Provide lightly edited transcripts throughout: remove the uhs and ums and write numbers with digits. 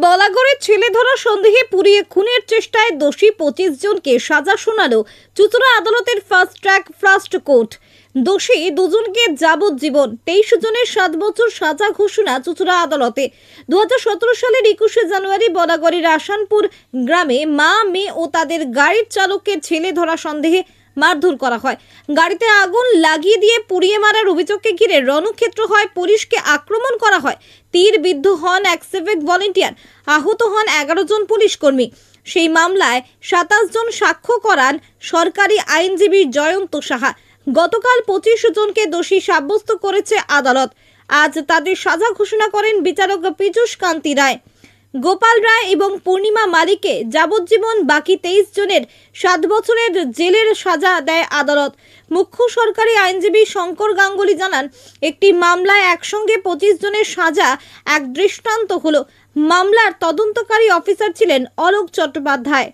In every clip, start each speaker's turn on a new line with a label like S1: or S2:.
S1: বলাগড়ে ছেলে ধরা সন্দেহে পুড়িয়ে খুনের চেষ্টায় দোষী 25 জনকে সাজা শোনালো চুঁচুড়া আদালতের ফাস্ট ট্র্যাক ফার্স্ট কোর্ট। দোষী দুজনকে যাবজ্জীবন, 23 জনের 7 বছর সাজা ঘোষণা চুঁচুড়া আদালতে। 2017 সালের 21শে জানুয়ারি বলাগড়ের আসানপুর গ্রামে মা, মেয়ে ও তাদের গাড়ির চালককে ছেলে ধরা সন্দেহে মারধর করা হয়। গাড়িতে আগুন লাগিয়ে দিয়ে পুড়িয়ে মারার অভিযোগকে ঘিরে রণক্ষেত্র হয়, পুলিশকে আক্রমণ করা হয়। তীরবিদ্ধ হন এক সিভিক ভলেন্টিয়ার, আহত হন 11 জন পুলিশ কর্মী। সেই মামলায় 27 জন সাক্ষ্য করান সরকারি আইনজীবী জয়ন্ত সাহা। গতকাল 25 জনকে দোষী সাব্যস্ত করেছে আদালত। আজ তাদের সাজা ঘোষণা করেন বিচারক পীযূষ কান্তি রায়। গোপাল রায় এবং পূর্ণিমা মালিককে যাবজ্জীবন, বাকি 23 জনের 7 বছরের জেলের সাজা দেয় আদালত। মুখ্য সরকারি আইনজীবী শঙ্কর গাঙ্গুলি জানান, একটি মামলায় একসঙ্গে 25 জনের সাজা এক দৃষ্টান্ত হলো। মামলার তদন্তকারী অফিসার ছিলেন অলোক চট্টোপাধ্যায়।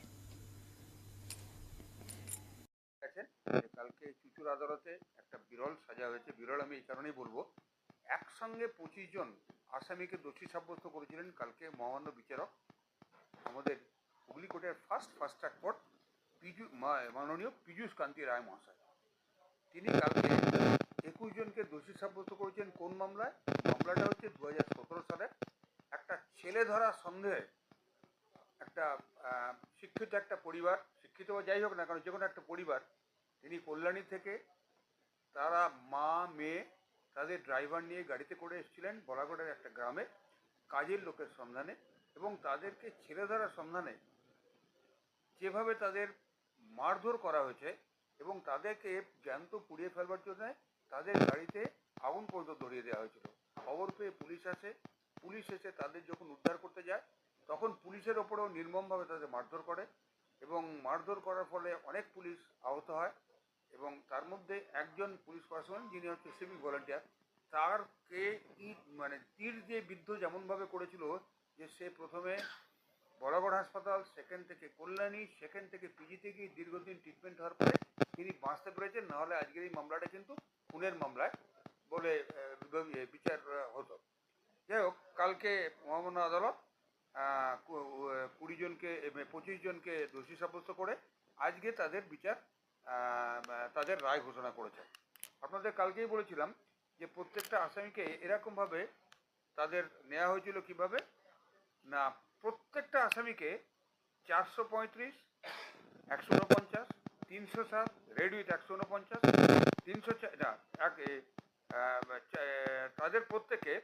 S2: কালকে চুঁচুড়া আদালতে একটা বিরল সাজা হয়েছে। বিরল আমি এই কারণেই বলবো, একসঙ্গে 25 জন আসামিকে দোষী সাব্যস্ত করেছিলেন কালকে মহামান্য বিচারক, আমাদের হুগলি কোর্টের ফার্স্ট ট্র্যাক কোর্ট মাননীয় পীযূষ কান্তি রায় মহাশয়। তিনি কালকে 21 জনকে দোষী সাব্যস্ত করেছেন। কোন মামলায়? মামলাটা হচ্ছে 2017 সালে একটা ছেলে ধরা সন্দেহে একটা শিক্ষিত একটা পরিবার, শিক্ষিত বা যাই হোক না কারণ যে কোনো একটা পরিবার, তিনি কল্যাণী থেকে তারা মা, মেয়ে, তাদের ড্রাইভার নিয়ে গাড়িতে করে এসেছিলেন বলাগড়ের একটা গ্রামে কাজের লোকের সন্ধানে, এবং তাদেরকে ছেলে ধরার সন্ধানে যেভাবে তাদের মারধর করা হয়েছে এবং তাদেরকে জ্যান্ত পুড়িয়ে ফেলবার জন্য তাদের গাড়িতে আগুন পর্যন্ত ধরিয়ে দেওয়া হয়েছিল। খবর পেয়ে পুলিশ আসে, পুলিশ এসে তাদের যখন উদ্ধার করতে যায় তখন পুলিশের ওপরেও নির্মমভাবে তাদের মারধর করে, এবং মারধর করার ফলে অনেক পুলিশ আহত হয়, এবং তার মধ্যে একজন পুলিশ পার্সন যিনি হচ্ছে সিভিক ভলেন্টিয়ার, তারকে তীর দিয়ে বিদ্ধ যেমনভাবে করেছিল যে সে প্রথমে বরাগড় হাসপাতাল, সেখান থেকে কল্যাণী, সেখান থেকে পিজিতে গিয়ে দীর্ঘদিন ট্রিটমেন্ট হওয়ার পরে তিনি বাঁচতে পেরেছেন। নাহলে আজকের এই মামলাটা কিন্তু খুনের মামলায় বলে বিচার হতো। যাই হোক, কালকে মহামান্য আদালত 25 জনকে দোষী সাব্যস্ত করে আজকে তাদের বিচার, তাদের রায় ঘোষণা করেছে। আপনাদের কালকেই বলেছিলাম যে প্রত্যেকটা আসামিকে এরকমভাবে তাদের নেওয়া হয়েছিল। কিভাবে না, প্রত্যেকটা আসামিকে 435, 149, 307, রেড উইথ 149, 304 না তাদের প্রত্যেকে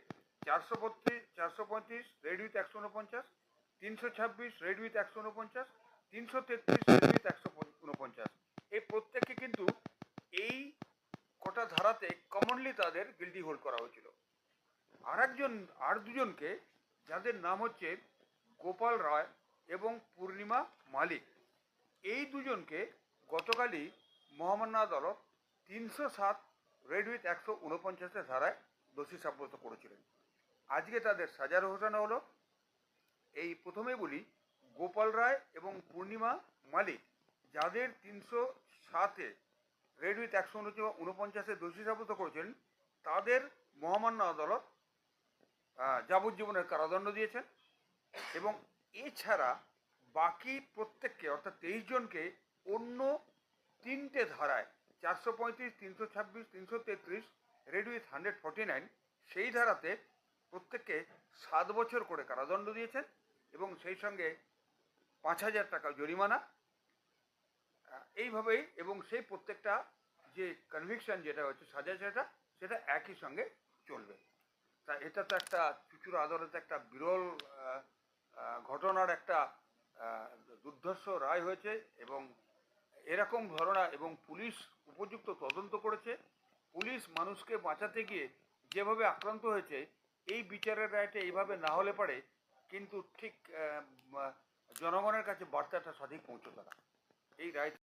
S2: 435 red with 149, 326 red with 149, 333 red with 149, এই প্রত্যেককে কিন্তু এই কটা ধারাতে কমনলি তাদের গিল্টি হোল্ড করা হয়েছিল। আর দুজনকে, যাদের নাম হচ্ছে গোপাল রায় এবং পূর্ণিমা মালিক, এই দুজনকে গতকালই মহামান্য আদালত 307 রেড উইথ 149 ধারায় দোষী সাব্যস্ত করেছিলেন। আজকে তাদের সাজার ঘোষণা হলো। এই প্রথমেই বলি, গোপাল রায় এবং পূর্ণিমা মালিক যাদের 307-এ রেড উইথ 149 দোষী সাব্যস্ত করেছেন, তাদের মহামান্য আদালত যাবজ্জীবনের কারাদণ্ড দিয়েছেন, এবং এছাড়া বাকি প্রত্যেককে অর্থাৎ 23 জনকে অন্য 3টে ধারায় 435, 326, 333 রেড উইথ 149 সেই ধারাতে প্রত্যেককে 7 বছর করে কারাদণ্ড দিয়েছেন, এবং সেই সঙ্গে 5,000 টাকা জরিমানা। এইভাবেই, এবং সেই প্রত্যেকটা যে কনভিকশন যেটা হচ্ছে সাজা, সেটা একই সঙ্গে চলবে। তা এটা তো একটা চুঁচুড়া আদালতে একটা বিরল ঘটনার একটা দুর্ধর্ষ রায় হয়েছে, এবং এরকম ঘটনা, এবং পুলিশ উপযুক্ত তদন্ত করেছে। পুলিশ মানুষকে বাঁচাতে গিয়ে যেভাবে আক্রান্ত হয়েছে, এই বিচারের রায়টা এইভাবে না হলে পারে কিন্তু ঠিক জনগণের কাছে বার্তাটা সঠিক পৌঁছতো না। এই রায়